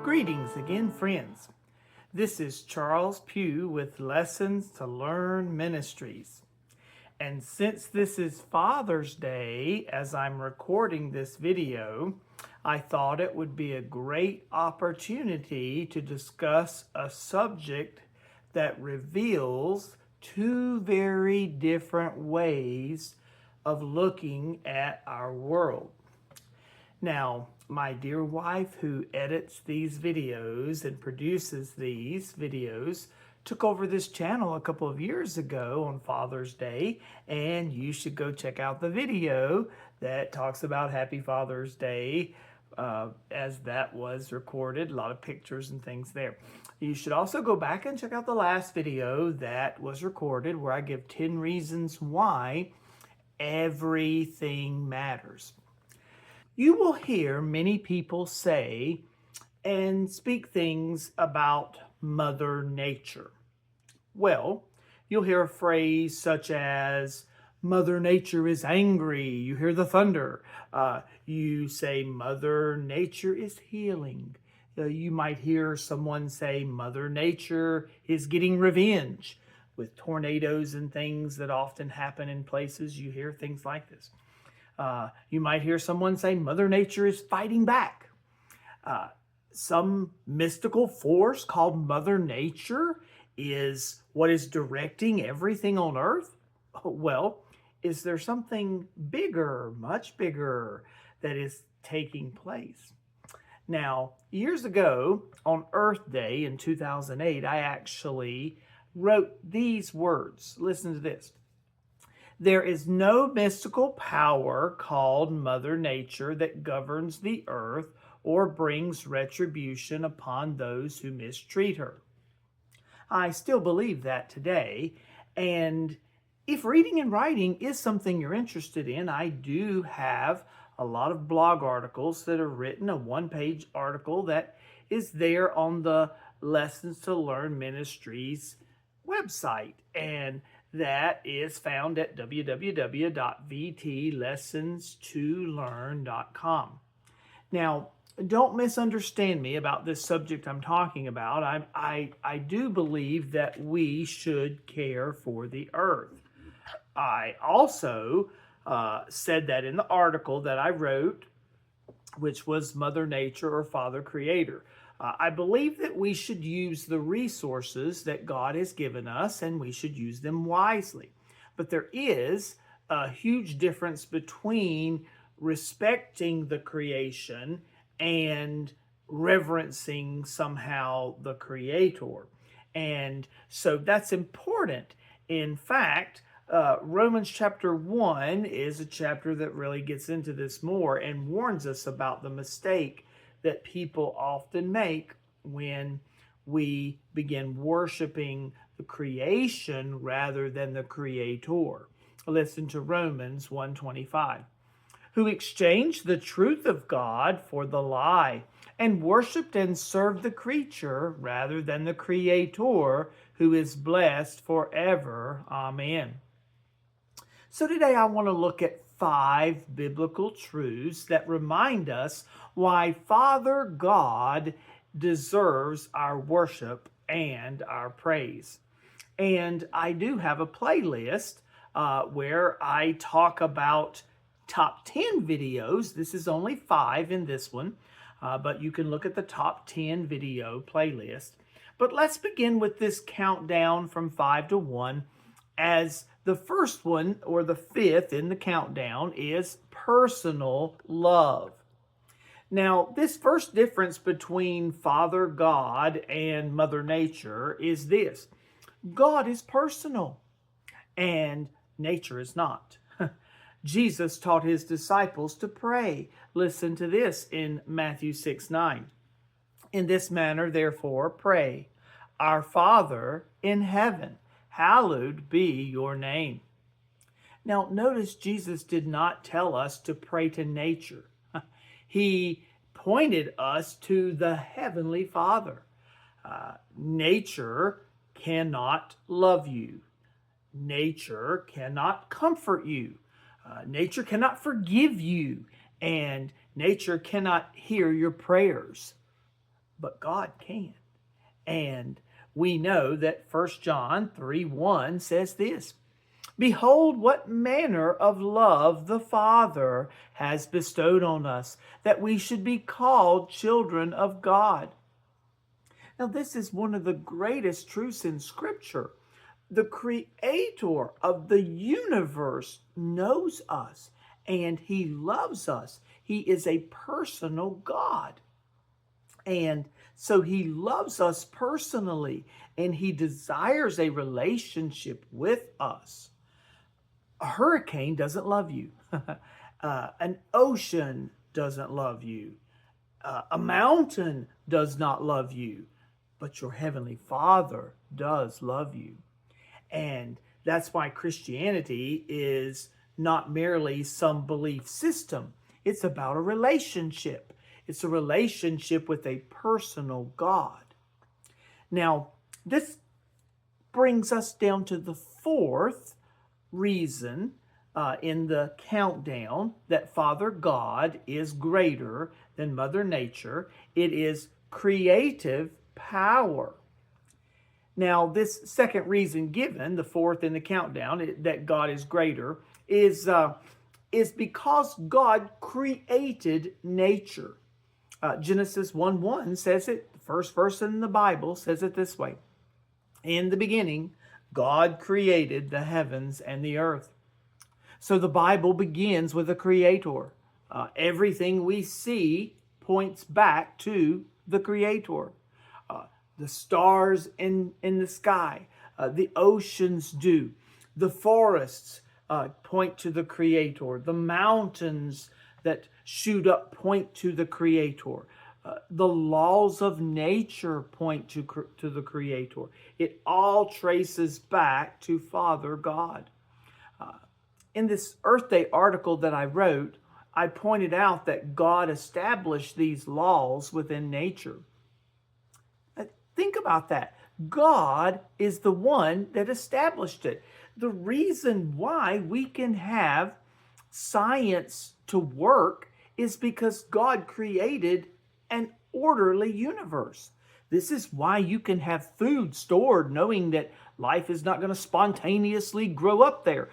Greetings again, friends. This is Charles Pugh with Lessons to Learn Ministries. And since this is Father's Day, as I'm recording this video, I thought it would be a great opportunity to discuss a subject that reveals two very different ways of looking at our world. Now, my dear wife who edits these videos and produces these videos took over this channel a couple of years ago on Father's Day, and you should go check out the video that talks about Happy Father's Day as that was recorded, a lot of pictures and things there. You should also go back and check out the last video that was recorded where I give 10 reasons why everything matters. You will hear many people say and speak things about Mother Nature. Well, you'll hear a phrase such as, Mother Nature is angry. You hear the thunder. You say, Mother Nature is healing. You might hear someone say, Mother Nature is getting revenge. With tornadoes and things that often happen in places, you hear things like this. You might hear someone say, Mother Nature is fighting back. Some mystical force called Mother Nature is what is directing everything on Earth? Well, is there something bigger, much bigger, that is taking place? Now, years ago, on Earth Day in 2008, I actually wrote these words. Listen to this. There is no mystical power called Mother Nature that governs the earth or brings retribution upon those who mistreat her. I still believe that today, and if reading and writing is something you're interested in, I do have a lot of blog articles that are written, a one-page article that is there on the Lessons to Learn Ministries website, and that is found at www.vtlessons2learn.com. Now, don't misunderstand me about this subject I'm talking about. I do believe that we should care for the earth. I also said that in the article that I wrote, which was Mother Nature or Father Creator. I believe that we should use the resources that God has given us, and we should use them wisely. But there is a huge difference between respecting the creation and reverencing somehow the Creator. And so that's important. In fact, Romans chapter 1 is a chapter that really gets into this more and warns us about the mistake that people often make when we begin worshiping the creation rather than the Creator. Listen to Romans 1:25. Who exchanged the truth of God for the lie and worshiped and served the creature rather than the Creator, who is blessed forever. Amen. So today I want to look at 5 biblical truths that remind us why Father God deserves our worship and our praise. And I do have a playlist where I talk about top 10 videos. This is only 5 in this one, but you can look at the top 10 video playlist. But let's begin with this countdown from 5 to 1, as the first one, or the 5th in the countdown, is personal love. Now, this first difference between Father God and Mother Nature is this. God is personal, and nature is not. Jesus taught his disciples to pray. Listen to this in Matthew 6:9. In this manner, therefore, pray, Our Father in heaven, hallowed be your name. Now, notice Jesus did not tell us to pray to nature. He pointed us to the Heavenly Father. Nature cannot love you. nature cannot comfort you. Nature cannot forgive you, and nature cannot hear your prayers, but God can. And we know that 1 John 3:1 says this: Behold, what manner of love the Father has bestowed on us, that we should be called children of God. Now, this is one of the greatest truths in Scripture. The Creator of the universe knows us, and He loves us. He is a personal God. And so He loves us personally, and He desires a relationship with us. A hurricane doesn't love you. An ocean doesn't love you. A mountain does not love you. But your Heavenly Father does love you. And that's why Christianity is not merely some belief system. It's about a relationship. It's a relationship with a personal God. Now, this brings us down to the fourth reason in the countdown that Father God is greater than Mother Nature. It is creative power. Now, this second reason given, the fourth in the countdown, that God is greater, is because God created nature. Genesis 1:1 says it, the first verse in the Bible says it this way: In the beginning, God created the heavens and the earth. So the Bible begins with a creator. Everything we see points back to the creator. The stars in the sky, the oceans do. The forests point to the Creator. The mountains that shoot up point to the Creator. The laws of nature point to the Creator. It all traces back to Father God. In this Earth Day article that I wrote, I pointed out that God established these laws within nature. Think about that. God is the one that established it. The reason why we can have science to work is because God created an orderly universe. This is why you can have food stored knowing that life is not going to spontaneously grow up there.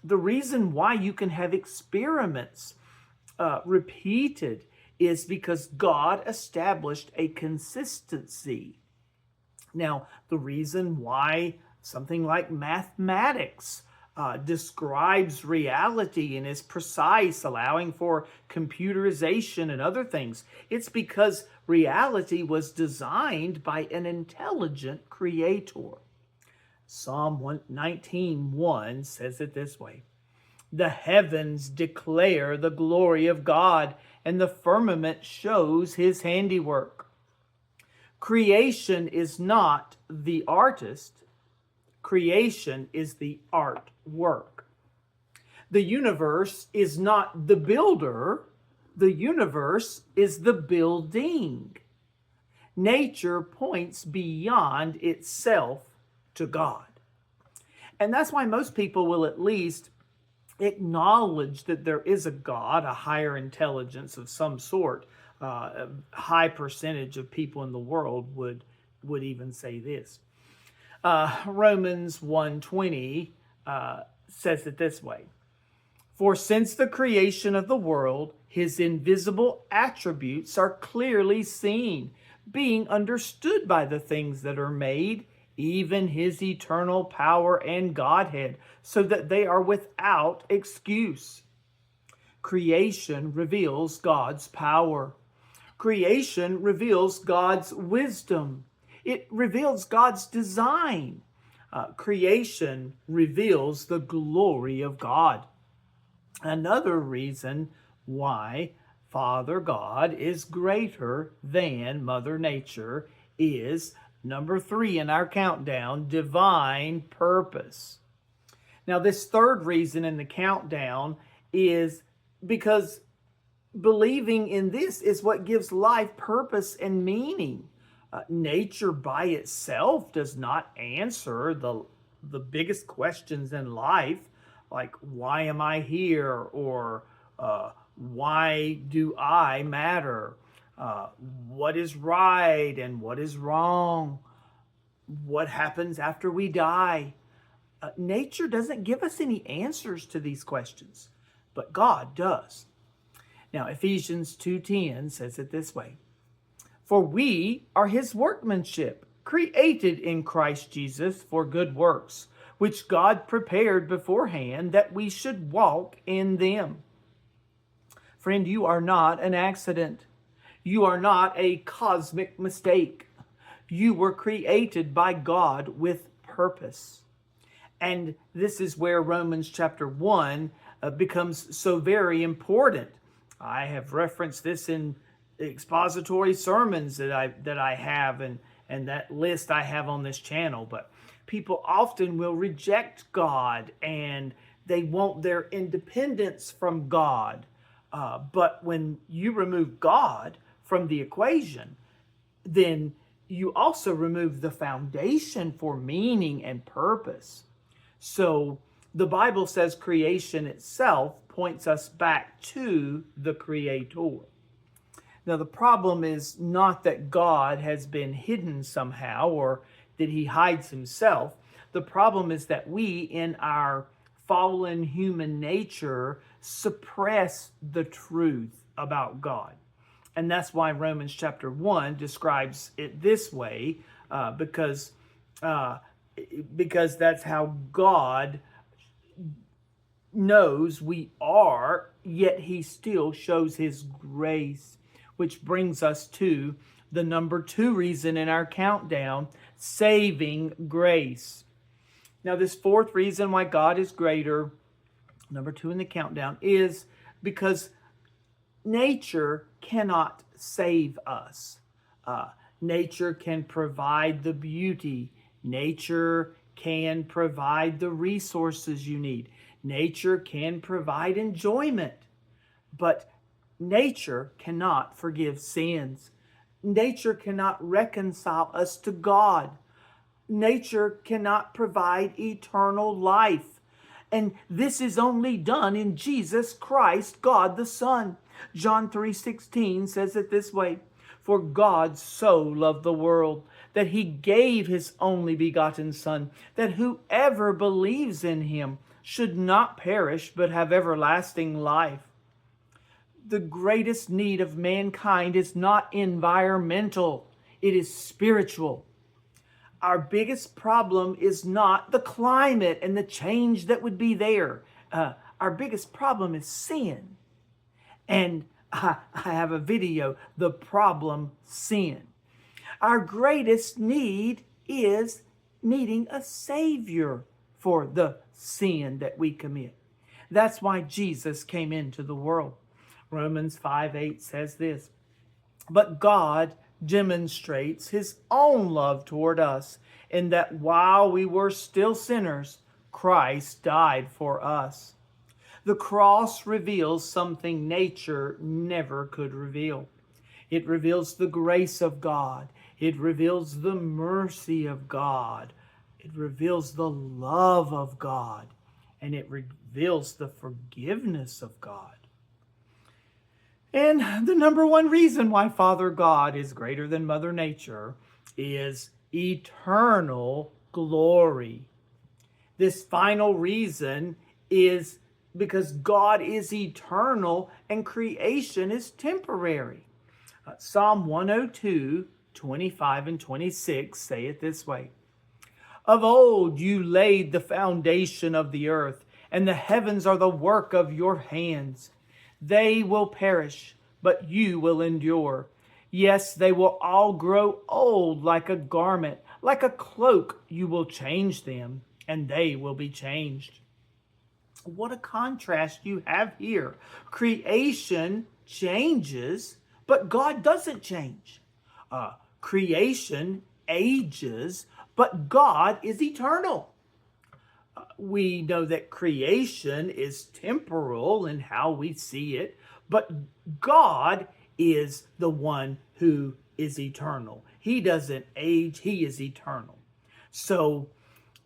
The reason why you can have experiments repeated is because God established a consistency. Now, the reason why something like mathematics describes reality and is precise, allowing for computerization and other things, it's because reality was designed by an intelligent creator. Psalm 19:1 says it this way: The heavens declare the glory of God, and the firmament shows His handiwork. Creation is not the artist. Creation is the artwork. The universe is not the builder. The universe is the building. Nature points beyond itself to God. And that's why most people will at least acknowledge that there is a God, a higher intelligence of some sort. A high percentage of people in the world would even say this. Romans 1:20 says it this way: For since the creation of the world, His invisible attributes are clearly seen, being understood by the things that are made, even His eternal power and Godhead, so that they are without excuse. Creation reveals God's power. Creation reveals God's wisdom. It reveals God's design. Creation reveals the glory of God. Another reason why Father God is greater than Mother Nature is number 3 in our countdown: divine purpose. Now, this third reason in the countdown is because believing in this is what gives life purpose and meaning. Nature by itself does not answer the the biggest questions in life, like why am I here, or why do I matter, what is right and what is wrong, what happens after we die. Nature doesn't give us any answers to these questions, but God does. Now, Ephesians 2:10 says it this way: For we are his workmanship, created in Christ Jesus for good works, which God prepared beforehand that we should walk in them. Friend, you are not an accident. You are not a cosmic mistake. You were created by God with purpose. And this is where Romans chapter 1 becomes so very important. I have referenced this in expository sermons that I have, and that list I have on this channel. But people often will reject God, and they want their independence from God. But when you remove God from the equation, then you also remove the foundation for meaning and purpose. So the Bible says creation itself points us back to the Creator. Now, the problem is not that God has been hidden somehow or that he hides himself. The problem is that we, in our fallen human nature, suppress the truth about God. And that's why Romans chapter 1 describes it this way, because that's how God knows we are, yet he still shows his grace, which brings us to the number 2 reason in our countdown: saving grace. Now, this 4th reason why God is greater, number 2 in the countdown, is because nature cannot save us. Nature can provide the beauty. Nature can provide the resources you need. Nature can provide enjoyment. But nature cannot forgive sins. Nature cannot reconcile us to God. Nature cannot provide eternal life. And this is only done in Jesus Christ, God the Son. John 3:16 says it this way: For God so loved the world that he gave his only begotten Son, that whoever believes in him should not perish but have everlasting life. The greatest need of mankind is not environmental, it is spiritual. Our biggest problem is not the climate and the change that would be there. Our biggest problem is sin. And I have a video, The Problem Sin. Our greatest need is needing a Savior for the sin that we commit. That's why Jesus came into the world. Romans 5:8 says this: But God demonstrates his own love toward us, in that while we were still sinners, Christ died for us. The cross reveals something nature never could reveal. It reveals the grace of God. It reveals the mercy of God. It reveals the love of God. And it reveals the forgiveness of God. And the number 1 reason why Father God is greater than Mother Nature is eternal glory. This final reason is because God is eternal and creation is temporary. Psalm 102:25 and 26 say it this way: Of old you laid the foundation of the earth, and the heavens are the work of your hands. They will perish, but you will endure. Yes, they will all grow old like a garment. Like a cloak you will change them, and they will be changed. What a contrast you have here. Creation changes, but God doesn't change. Creation ages, but God is eternal. We know that creation is temporal in how we see it, but God is the one who is eternal. He doesn't age, he is eternal. So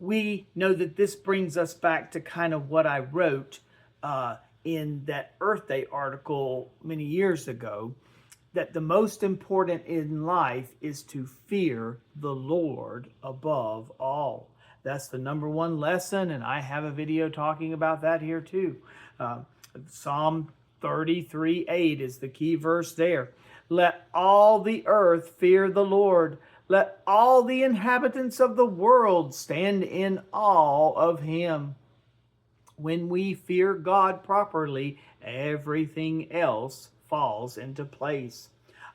we know that this brings us back to kind of what I wrote in that Earth Day article many years ago, that the most important in life is to fear the Lord above all. That's the number one lesson, and I have a video talking about that here too. Psalm 33:8 is the key verse there. Let all the earth fear the Lord. Let all the inhabitants of the world stand in awe of him. When we fear God properly, everything else falls into place.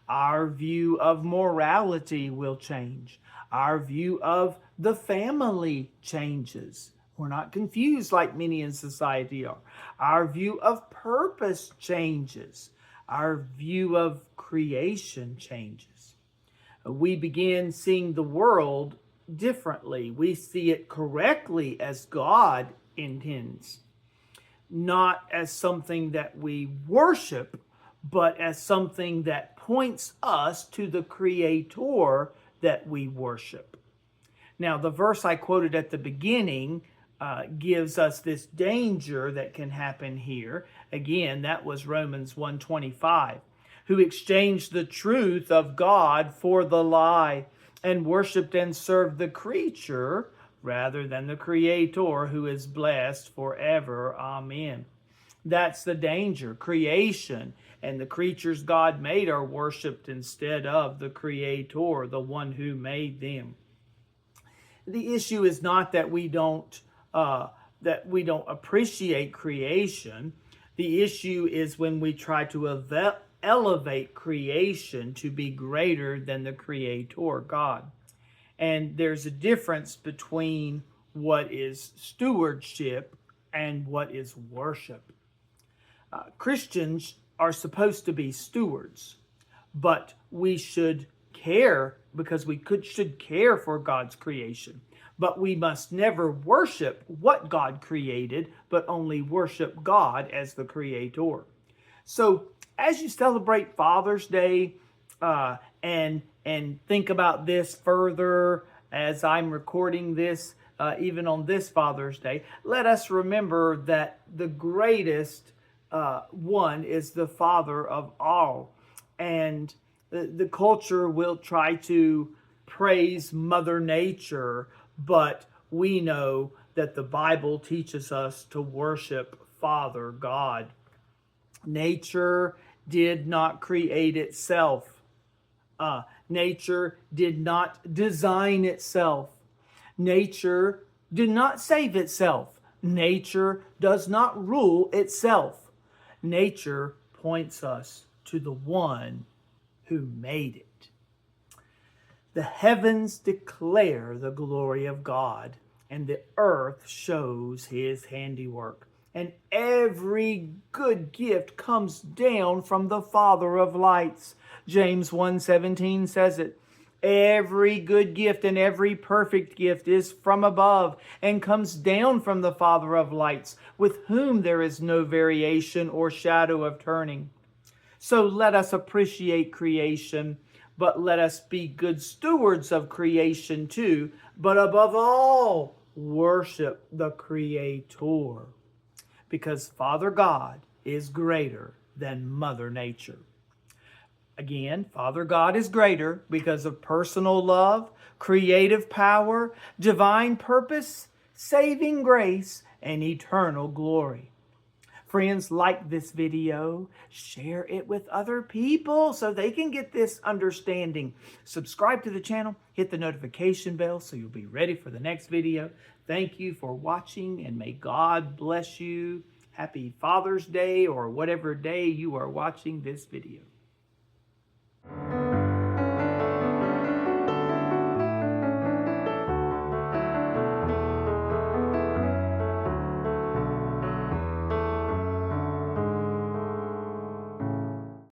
Our view of morality will change. Our view of the family changes. We're not confused like many in society are. Our view of purpose changes. Our view of creation changes. We begin seeing the world differently. We see it correctly as God intends, not as something that we worship, but as something that points us to the Creator that we worship. Now, the verse I quoted at the beginning gives us this danger that can happen here. Again, that was Romans 1:25, who exchanged the truth of God for the lie and worshiped and served the creature rather than the Creator, who is blessed forever. Amen. That's the danger. Creation and the creatures God made are worshiped instead of the Creator, the one who made them. The issue is not that we don't appreciate creation. The issue is when we try to elevate creation to be greater than the Creator, God. And there's a difference between what is stewardship and what is worship. Christians are supposed to be stewards, but we should care because we should care for God's creation. But we must never worship what God created, but only worship God as the Creator. So as you celebrate Father's Day and think about this further as I'm recording this, even on this Father's Day, let us remember that the greatest one is the Father of all. And the culture will try to praise Mother Nature, but we know that the Bible teaches us to worship Father God. Nature did not create itself. Nature did not design itself. Nature did not save itself. Nature does not rule itself. Nature points us to the one who made it. The heavens declare the glory of God, and the earth shows his handiwork. And every good gift comes down from the Father of lights. James 1:17 says it. Every good gift and every perfect gift is from above and comes down from the Father of lights, with whom there is no variation or shadow of turning. So let us appreciate creation, but let us be good stewards of creation too. But above all, worship the Creator, because Father God is greater than Mother Nature. Again, Father God is greater because of personal love, creative power, divine purpose, saving grace, and eternal glory. Friends, like this video, share it with other people so they can get this understanding. Subscribe to the channel, hit the notification bell so you'll be ready for the next video. Thank you for watching, and may God bless you. Happy Father's Day, or whatever day you are watching this video.